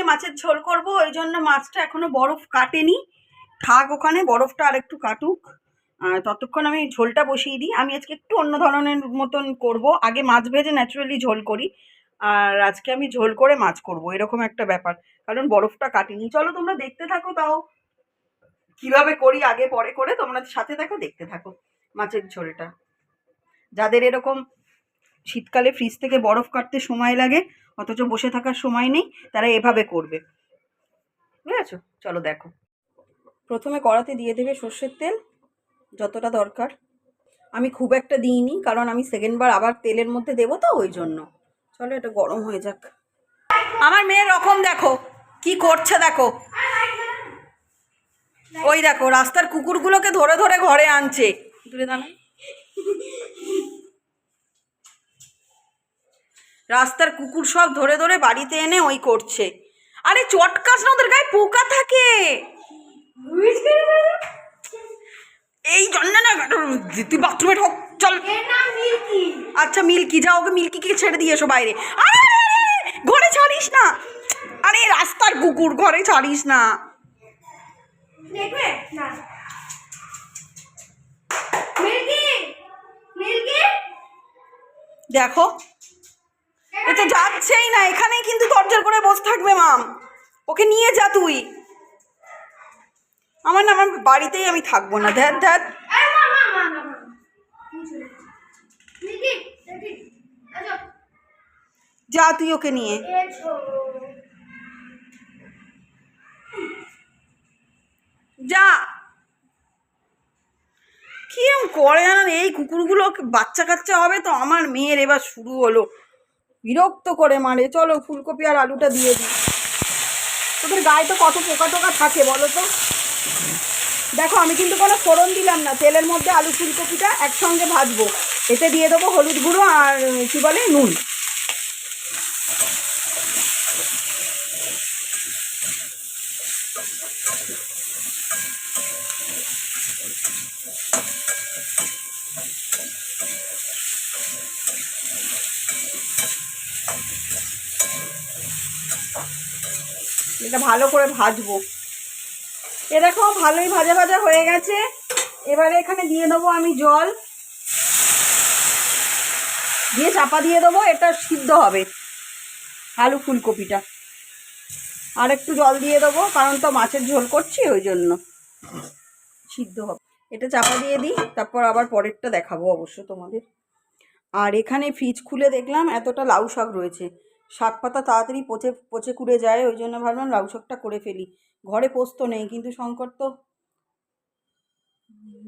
মাছের ঝোল করব, ওই জন্য মাছটা এখনো বরফ কাটেনি, থাক ওখানে, বরফটা আর একটু কাটুক, ততক্ষণ আমি ঝোলটা বসিয়ে দিই। আমি আজকে একটু অন্য ধরনের মতন করব, আগে মাছ ভেজে ন্যাচারালি ঝোল করি, আর আজকে আমি ঝোল করে মাছ করব, এরকম একটা ব্যাপার, কারণ বরফটা কাটেনি। চলো তোমরা দেখতে থাকো, তাও কিভাবে করি আগে পরে করে, তোমরা সাথে থাকো, দেখতে থাকো মাছের ঝোলটা। যাদের এরকম শীতকালে ফ্রিজ থেকে বরফ কাটতে সময় লাগে অথচ বসে থাকার সময় নেই, তারা এভাবে করবে, বুঝেছো? চলো দেখো। প্রথমে কড়াতে দিয়ে দেবে সর্ষের তেল, যতটা দরকার। আমি খুব একটা দিইনি, কারণ আমি সেকেন্ডবার আবার তেলের মধ্যে দেবো তো, ওই জন্য। চলো এটা গরম হয়ে যাক। আমার মেয়ের রকম দেখো কি করছে, দেখো ওই দেখো রাস্তার কুকুরগুলোকে ধরে ধরে ঘরে আনছে। দূরে দাঁড়ান। রাস্তার কুকুর সব ধরে ধরে বাড়িতে এনে ওই করছে। আরে চটকাস না, ওদের গায়ে পোকা থাকে, এই জন্য না। তুই বাথরুমে ঢোক, চল। আচ্ছা মিল্কি, যাও, ওকে মিল্কিকে ছেড়ে দিয়ে এসো বাইরে। আরে ঘরে ছাড়িস না, আরে রাস্তার কুকুর, ঘরে ছাড়িস না। দেখো এটা যাচ্ছেই না, এখানেই কিন্তু দরজার করে বসে থাকবে। মাম, ওকে নিয়ে যা তুই। আমার না, আমার বাড়িতেই আমি থাকবো না। ধ্যাত ধ্যাত, যা তুই ওকে নিয়ে যা। কিরম করে জানো, এই কুকুরগুলো বাচ্চা কাচ্চা হবে তো। আমার মেয়ের এবার শুরু হলো, বিরক্ত করে মারে। চলো ফুলকপি আর আলুটা দিয়ে দিই। তোদের গায়ে তো কত পোকা টোকা থাকে বলো তো। দেখো আমি কিন্তু কোনো ফোড়ন দিলাম না, তেলের মধ্যে আলু ফুলকপিটা একসঙ্গে ভাজবো। এতে দিয়ে দেবো হলুদ গুঁড়ো আর কি বলে নুন। এটা ভালো করে ভাজবো। এ দেখো ভালোই ভাজা ভাজা হয়ে গেছে। এবারে এখানে দিয়ে দেবো আমি জল, দিয়ে চাপা দিয়ে দেবো, এটা সিদ্ধ হবে আলু ফুলকপিটা। আর একটু জল দিয়ে দেবো, কারণ তো মাছের ঝোল করছি, ওই জন্য সিদ্ধ হবে। এটা চাপা দিয়ে দিই, তারপর আবার পরেরটা দেখাবো অবশ্য তোমাদের। আর এখানে ফ্রিজ খুলে দেখলাম এতটা লাউ শাক রয়েছে। শাক পাতা তাড়াতাড়ি পচে পচে কুড়ে যায়, ওই জন্য ভাবলাম লাউ শাকটা করে ফেলি। ঘরে পোস্ত নেই, কিন্তু শঙ্কর তো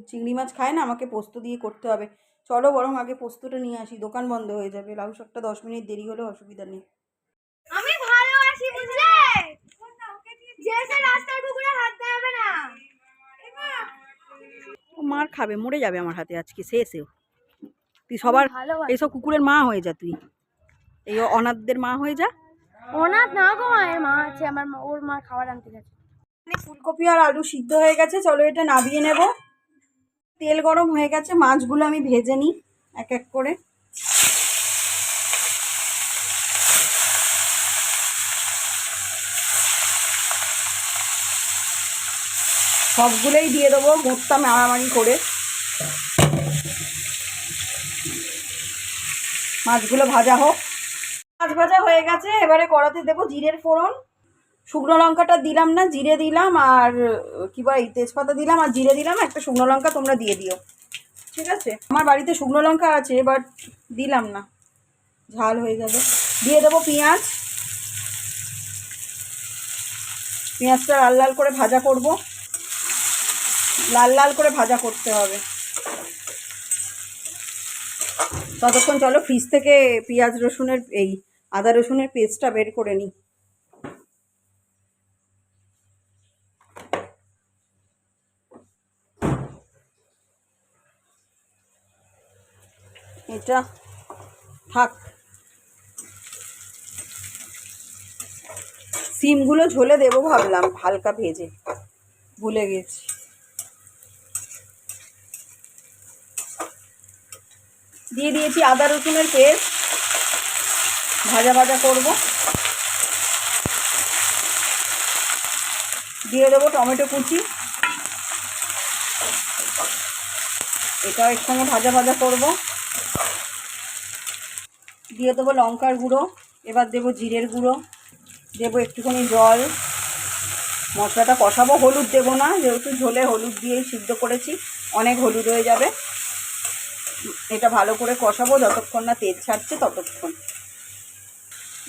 চিংড়ি মাছ খায় না, আমাকে পোস্ত দিয়ে করতে হবে। চলো বরং আগে পোস্তটা নিয়ে আসি, দোকান বন্ধ হয়ে যাবে। লাউ শাকটা 10 মিনিট দেরি হলে অসুবিধা নেই। আমি ভালোবাসি, বুঝলে? যেসে রাস্তার কুকুরে হাত দেবে না। ও মার খাবে, মরে যাবে আমার হাতে আজকে শেষেও। তুই সবার এইসব কুকুরের মা হয়ে যা, তুই এই অনাথদের মা হয়ে যা। অনাথ না গো, মায়ের মা আছে আমার, ওর মা খাবার আনতে গেছে। ফুলকপি আর আলু সিদ্ধ হয়ে গেছে, চলো এটা নামিয়ে নেব। তেল গরম হয়ে গেছে, মাছগুলো আমি ভেজে নিই এক এক করে। সবগুলোই দিয়ে দেবো ভর্তা মারামারি করে। মাছগুলো ভাজা হোক। মাছ ভাজা হয়ে গেছে, এবারে কড়াতে দেবো জিরের ফোড়ন। শুকনো লঙ্কাটা দিলাম না, জিরে দিলাম আর কি বলে তেজপাতা দিলাম আর জিরে দিলাম, একটা শুকনো লঙ্কা তোমরা দিয়ে দিও, ঠিক আছে? আমার বাড়িতে শুকনো লঙ্কা আছে, বাট দিলাম না, ঝাল হয়ে যাবে। দিয়ে দেবো পেঁয়াজ। পেঁয়াজটা লাল লাল করে ভাজা করব, লাল লাল করে ভাজা করতে হবে। ততক্ষণ চলো ফ্রিজ থেকে পেঁয়াজ রসুনের এই আদা রসুনের পেস্টটা বের করে নিই। এটা থাক। সিমগুলো ঝোলে দেবো ভাবলাম, হালকা ভেজে, ভুলে গেছি। দিয়ে দিয়েছি আদা রসুনের পেস্ট, ভাজা ভাজা করব। দিয়ে দেবো টমেটো কুচি, এটাও একসঙ্গে ভাজা ভাজা করবো। দিয়ে দেবো লঙ্কার গুঁড়ো, এবার দেবো জিরের গুঁড়ো, দেবো একটুখানি জল, মশলাটা কষাবো। হলুদ দেবো না, যেহেতু ঝোলে হলুদ দিয়েই সিদ্ধ করেছি, অনেক হলুদ হয়ে যাবে। এটা ভালো করে কষাবো যতক্ষণ না তেল ছাড়ছে ততক্ষণ।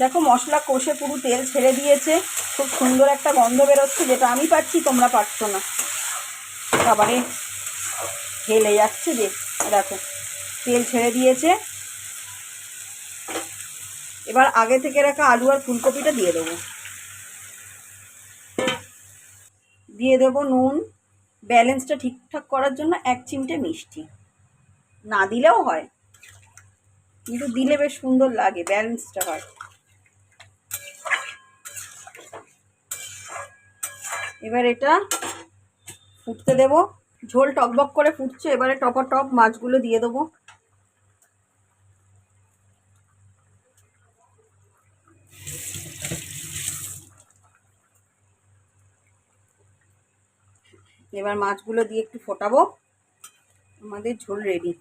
দেখো মশলা কষে পুরো তেল ছেড়ে দিয়েছে, খুব সুন্দর একটা গন্ধ বেরোচ্ছে, যেটা আমি পাচ্ছি তোমরা পাচ্ছ না। খাবারে হেলে যাচ্ছে যে, দেখো তেল ছেড়ে দিয়েছে। এবার আগে থেকে রাখা আলু আর ফুলকপিটা দিয়ে দেবো। দিয়ে দেবো নুন, ব্যালেন্সটা ঠিকঠাক করার জন্য 1 চিমটে মিষ্টি। না দিলেও হয়, কিন্তু দিলে বেশ সুন্দর লাগে, ব্যালেন্সটা হয়। এবার এটা ফুটতে দেবো, ঝোল টকবক করে ফুটছে। এবারে টপ মাছগুলো দিয়ে দেবো। এবার মাছগুলো দিয়ে একটু ফোটাবো, আমাদের ঝোল রেডি।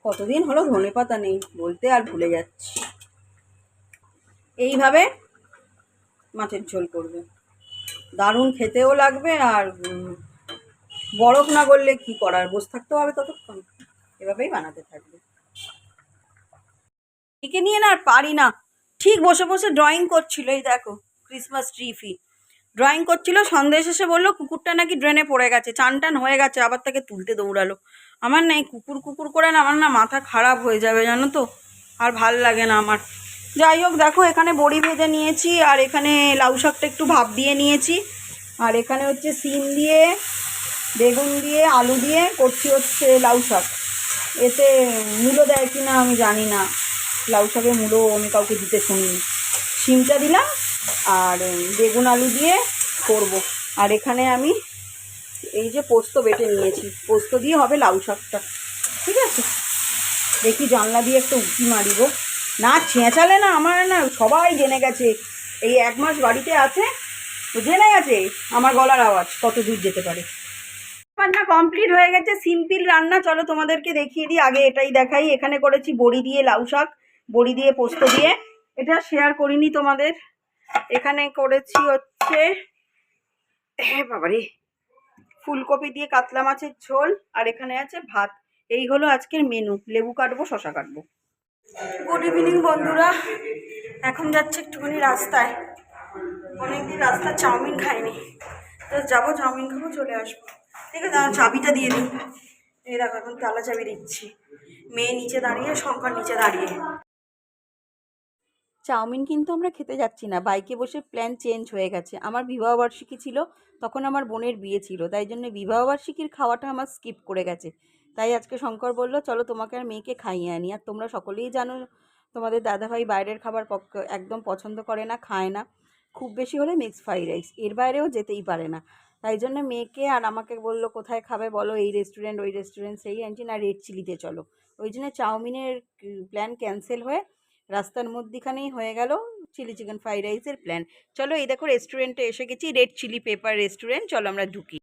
কতদিন হলো ধনেপাতা নেই, বলতে আর ভুলে যাচ্ছি। এইভাবে মাছের ঝোল করবে, দারুণ খেতেও লাগবে। আর বরফ না করলে কি করার, বসে থাকতে হবে ততক্ষণ, এভাবেই বানাতে থাকবে। একে নিয়ে না আর পারি না, ঠিক বসে বসে ড্রয়িং করছিল। এই দেখো ক্রিসমাস ট্রি ড্রয়িং করছিল, সন্দেশ এসে বললো কুকুরটা নাকি ড্রেনে পড়ে গেছে, চান টান হয়ে গেছে, আবার তাকে তুলতে দৌড়ালো। আমার না এই কুকুর করে না আমার না মাথা খারাপ হয়ে যাবে জানো তো, আর ভাল লাগে না আমার। যাই হোক দেখো এখানে বড়ি ভেজে নিয়েছি, আর এখানে লাউ শাকটা একটু ভাপ দিয়ে নিয়েছি, আর এখানে হচ্ছে সিম দিয়ে বেগুন দিয়ে আলু দিয়ে করছি হচ্ছে লাউ শাক। এতে মূলো দেয় কি না আমি জানি না, লাউ শাকে মূলো আমি কাউকে দিতে শুনিনি। সিমটা দিলাম আর বেগুন আলু দিয়ে করব। আর এখানে আমি এই যে পোস্ত বেটে নিয়েছি, পোস্ত দিয়ে হবে লাউ শাকটা, ঠিক আছে। দেখি জানলা দিয়ে একটা উঁকি মারিব, না চেঁচালে না আমার না সবাই জেনে গেছে, এই 1 মাস বাড়িতে আছে তো জেনে গেছে আমার গলার আওয়াজ কত দূর যেতে পারে। রান্না কমপ্লিট হয়ে গেছে, সিম্পল রান্না। চলো তোমাদেরকে দেখিয়ে দিই, আগে এটাই দেখাই। এখানে করেছি বড়ি দিয়ে লাউ শাক, বড়ি দিয়ে পোস্ত দিয়ে, এটা শেয়ার করিনি তোমাদের। এখানে করেছি হচ্ছে বাবারে ফুলকপি দিয়ে কাতলা মাছের ঝোল, আর এখানে আছে ভাত। এই হলো আজকের মেনু। লেবু কাটবো, শশা কাটবো। গুড ইভিনিং বন্ধুরা, এখন যাচ্ছে একটুখানি রাস্তায়, অনেকদিন রাস্তায় চাউমিন খাইনি, তো যাবো চাউমিন খাবো, চলে আসবো। ঠিক আছে, চাবিটা দিয়ে দিই। এই দেখো এখন তালা চাবি দিচ্ছি, মেয়ে নিচে দাঁড়িয়ে, শঙ্কর নিচে দাঁড়িয়ে। চাউমিন কিন্তু আমরা খেতে যাচ্ছি না, বাইকে বসে প্ল্যান চেঞ্জ হয়ে গেছে। আমার বিবাহবার্ষিকী ছিল, তখন আমার বোনের বিয়ে ছিল, তাই জন্য বিবাহবার্ষিকীর খাওয়াটা আমার স্কিপ করে গেছে। তাই আজকে শঙ্কর বলল চলো তোমাকে আর মেয়েকে খাইয়ে আনি। আর তোমরা সকলেই জানো তোমাদের দাদাভাই বাইরের খাবার একদম পছন্দ করে না, খায় না, খুব বেশি হলে মিক্সড ফ্রাইড রাইস, এর বাইরেও যেতেই পারে না। তাই জন্য মেয়েকে আর আমাকে বললো কোথায় খাবে বলো, এই রেস্টুরেন্ট ওই রেস্টুরেন্ট, সেই আনছি না, রেড চিলিতে চলো। ওই জন্য চাউমিনের প্ল্যান ক্যান্সেল হয়ে রাস্তার মধ্যিখানেই হয়ে গেল চিলি চিকেন ফ্রাইড রাইসের প্ল্যান। চলো এই দেখো রেস্টুরেন্টে এসে গেছি, রেড চিলি পেপার রেস্টুরেন্ট, চলো আমরা ঢুকি।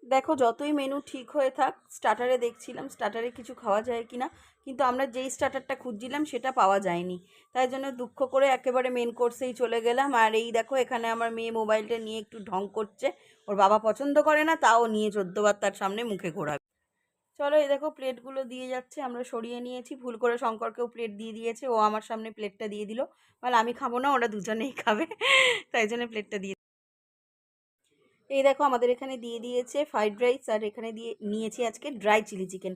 দেখো যতই মেনু ঠিক হয়ে থাক, স্টার্টারে দেখছিলাম স্টার্টারে কিছু খাওয়া যায় কি না, কিন্তু আমরা যেই স্টার্টারটা খুঁজছিলাম সেটা পাওয়া যায়নি। তাই জন্য দুঃখ করে একেবারে মেন কোর্সেই চলে গেলাম। আর এই দেখো এখানে আমার মেয়ে মোবাইলটা নিয়ে একটু ঢং করছে, ওর বাবা পছন্দ করে না, তাও নিয়ে 14 বার তার সামনে মুখে ঘোরাবে। চলো এই দেখো প্লেটগুলো দিয়ে যাচ্ছে, আমরা সরিয়ে নিয়েছি, ভুল করে শঙ্করকেও প্লেট দিয়ে দিয়েছে, ও আমার সামনে প্লেটটা দিয়ে দিল, বলে আমি খাবো না, ওরা দুজনেই খাবে, তাই জন্য প্লেটটা দিয়ে। এই দেখো আমাদের এখানে দিয়ে দিয়েছে ফ্রাইড রাইস, আর এখানে দিয়ে নিয়েছি আজকে ড্রাই চিলি চিকেন।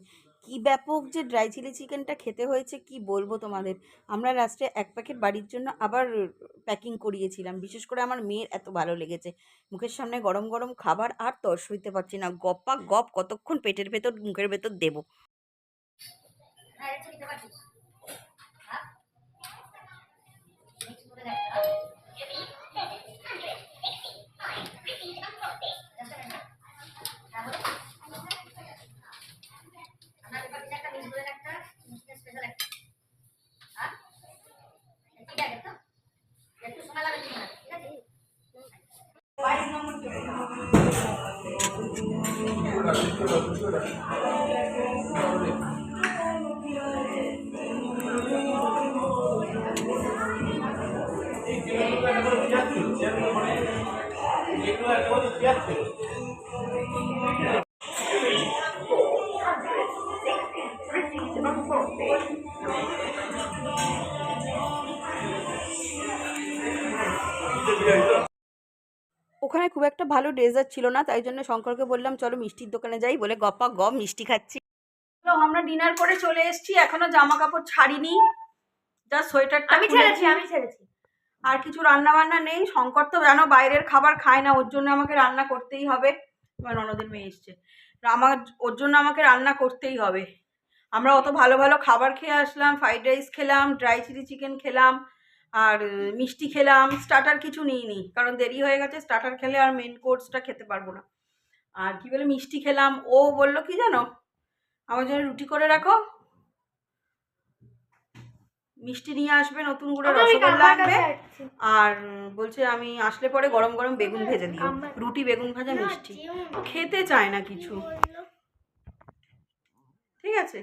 কি ব্যাপক যে ড্রাই চিলি চিকেনটা খেতে হয়েছে কি বলবো তোমাদের। আমরা লাস্টে 1 প্যাকেট বাড়ির জন্য আবার প্যাকিং করিয়েছিলাম, বিশেষ করে আমার মেয়ের এত ভালো লেগেছে। মুখের সামনে গরম গরম খাবার, আর তর্স হইতে পারছি না, গপ্পা গপ কতক্ষণ পেটের ভেতর মুখের ভেতর দেবো। ওখানে খুব একটা ভালো ডেজার্ট ছিল না, তাই জন্য শঙ্করকে বললাম চলো মিষ্টির দোকানে যাই, বলে গপা গপ মিষ্টি খাচ্ছি। তো আমরা ডিনার করে চলে এসেছি, এখনো জামা কাপড় ছাড়িনি, যা সোয়েটারটা আমি ছেড়েছি। আর কিছু রান্না বান্না নেই। শঙ্কর তো জানো বাইরের খাবার খায় না, ওর জন্য আমাকে রান্না করতেই হবে। আমার ননদের মেয়ে এসছে, ওর জন্য আমাকে রান্না করতেই হবে। আমরা অত ভালো ভালো খাবার খেয়ে আসলাম, ফ্রাইড রাইস খেলাম, ড্রাই চিলি চিকেন খেলাম, আর মিষ্টি খেলাম। স্টার্টার কিছু নিইনি, কারণ দেরি হয়ে গেছে, স্টার্টার খেলে আর মেন কোর্সটা খেতে পারবো না। আর কি বলে মিষ্টি খেলাম। ও বললো কি জানো, আমার জন্য রুটি করে রাখো, মিষ্টি নিয়ে আসবে, নতুন করে রসগোল্লা আনবে, আর বলছে আমি আসলে পরে গরম গরম বেগুন ভেজে দিও, রুটি বেগুন ভাজা মিষ্টি। ও খেতে চায় না কিছু। ঠিক আছে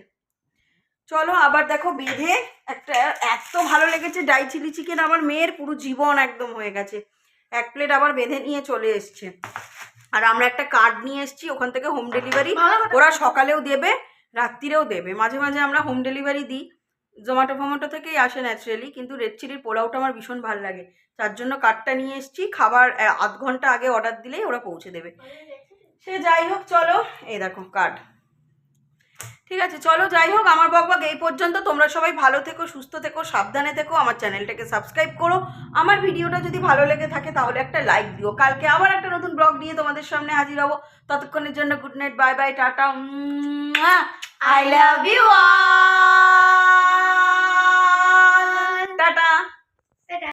চলো, আবার দেখো বেঁধে একটা, এত ভালো লেগেছে ড্রাই চিলি চিকেন, আমার মেয়ের পুরো জীবন একদম হয়ে গেছে। 1 প্লেট আবার বেঁধে নিয়ে চলে এসছে। আর আমরা একটা কার্ড নিয়ে এসেছি, ওখান থেকে হোম ডেলিভারি, ওরা সকালেও দেবে রাত্রিরেও দেবে। মাঝে মাঝে আমরা হোম ডেলিভারি দিই, জোম্যাটো ফোম্যাটো থেকেই আসে ন্যাচারালি, কিন্তু রেড চিলির পোলাওটা আমার ভীষণ ভালো লাগে, তার জন্য কার্ডটা নিয়ে এসেছি। খাবার 1/2 ঘন্টা আগে অর্ডার দিলেই ওরা পৌঁছে দেবে। সে যাই হোক চলো, এই দেখো কার্ড। ঠিক আছে চলো যাই হোক, আমার বকবক এই পর্যন্ত। তোমরা সবাই ভালো থেকো, সুস্থ থেকো, সাবধানে থেকো। আমার চ্যানেলটাকে সাবস্ক্রাইব করো। আমার ভিডিওটা যদি ভালো লেগে থাকে তাহলে একটা লাইক দিও। কালকে আবার একটা নতুন ব্লগ নিয়ে তোমাদের সামনে হাজির হবো। ততক্ষণের জন্য good night, bye bye, tata, I love you all.